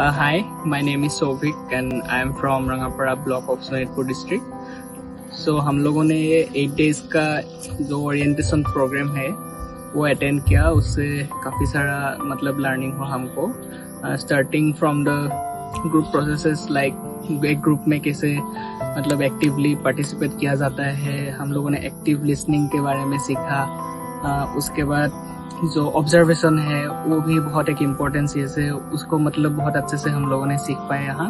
Hi, my name is Sovik and I am from Rangapara block of Sonitpur district. So हम लोगों ने ये 8 days का जो ओरिएंटेशन प्रोग्राम है वो अटेंड किया. उससे काफ़ी सारा मतलब लर्निंग हुआ हमको. Starting from the group processes like एक ग्रुप में कैसे मतलब एक्टिवली पार्टिसिपेट किया जाता है. हम लोगों ने एक्टिव लिसनिंग के बारे में सीखा. उसके बाद जो ऑब्जर्वेशन है वो भी बहुत एक इम्पोर्टेंट चीज़ है. उसको मतलब बहुत अच्छे से हम लोगों ने सीख पाए यहाँ.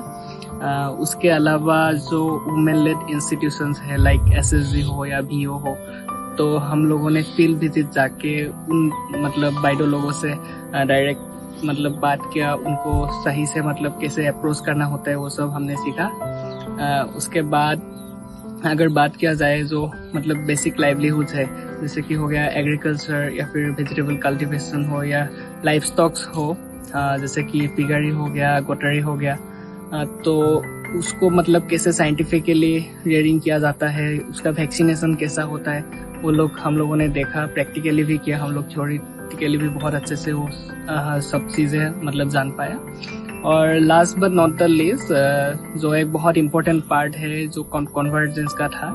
उसके अलावा जो वुमेन लेड इंस्टीट्यूशंस है लाइक एसएसजी हो या बीओ हो, तो हम लोगों ने फील्ड विजिट जाके उन मतलब बाइडो लोगों से डायरेक्ट मतलब बात किया. उनको सही से मतलब कैसे अप्रोच करना होता है वो सब हमने सीखा. उसके बाद अगर बात किया जाए जो मतलब बेसिक लाइवलीहुड्स है, जैसे कि हो गया एग्रीकल्चर या फिर वेजिटेबल कल्टीवेशन हो या लाइफ स्टॉक्स हो, जैसे कि पिगरी हो गया, गोटरी हो गया, तो उसको मतलब कैसे साइंटिफिकली रियरिंग किया जाता है, उसका वैक्सीनेशन कैसा होता है, वो लोग हम लोगों ने देखा. प्रैक्टिकली भी किया हम लोग, थ्योरेटिकली भी बहुत अच्छे से वो सब चीज़ें मतलब जान पाया. और last but not the least जो एक बहुत इम्पोर्टेंट पार्ट है जो कन्वर्जेंस का था,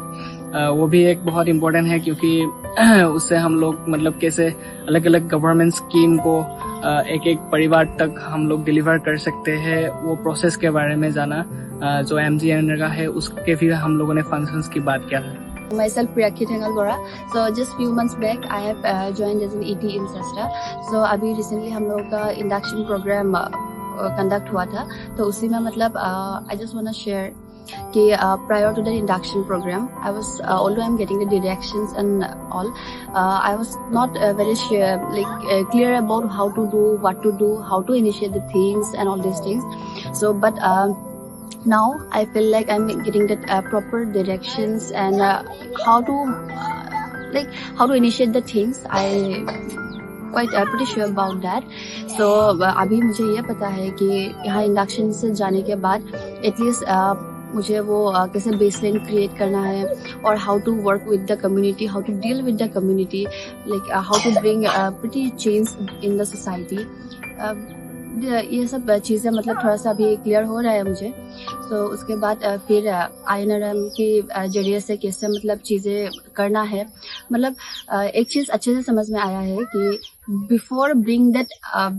वो भी एक बहुत इम्पोर्टेंट है क्योंकि उससे हम लोग मतलब कैसे अलग अलग गवर्नमेंट स्कीम को एक एक परिवार तक हम लोग डिलीवर कर सकते हैं, वो प्रोसेस के बारे में जाना. जो MGNREGA है उसके भी हम लोगों ने फंक्शंस की बात किया था. Myself Priyakhi Thengal Bora. So just few months back I have joined as an ET in SASTRA. So अभी recently हम लोगों का induction program conduct हुआ था. तो उसी में मतलब I just wanna share कि prior to the induction program I was although I'm getting the directions and all, I was not very sure clear about how to do, what to do, how to initiate the things and all these things. So but now I feel like I'm getting the proper directions and how to initiate the things. I quite pretty sure about that. So अभी मुझे ये पता है कि यहाँ induction से जाने के बाद एटलीस्ट मुझे वो कैसे बेसलाइन क्रिएट करना है और how to work with the community, how to deal with the community, like how to bring pretty change in the society. ये सब चीज़ें मतलब थोड़ा सा अभी क्लियर हो रहा है मुझे. तो उसके बाद फिर INRM के जरिए से कैसे मतलब चीज़ें करना है. मतलब एक चीज़ अच्छे से समझ में आया है कि before bring that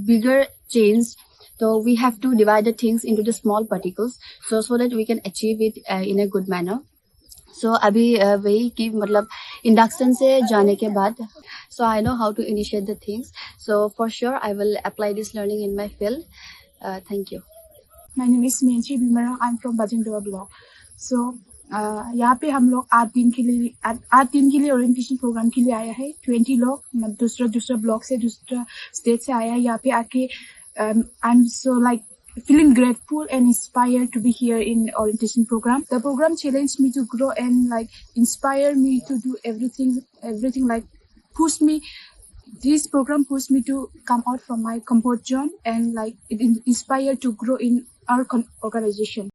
bigger change, so we have to divide the things into the small particles so that we can achieve it in a good manner. So अभी वही कि मतलब induction से जाने के बाद so I know how to initiate the things. So for sure I will apply this learning in my field. Thank you. My name is Mianchi Bimara. I'm from Bajingdora block. So यहाँ पे हम लोग 8 दिन के लिए orientation programme के लिए आया है. 20 लोग दूसरा ब्लॉक से दूसरा स्टेट से आया है. यहाँ पे आके I'm so like feeling grateful and inspired to be here in orientation program. The program challenged me to grow and like inspire me to do everything like push me. This program pushed me to come out from my comfort zone and like it inspired to grow in our organization.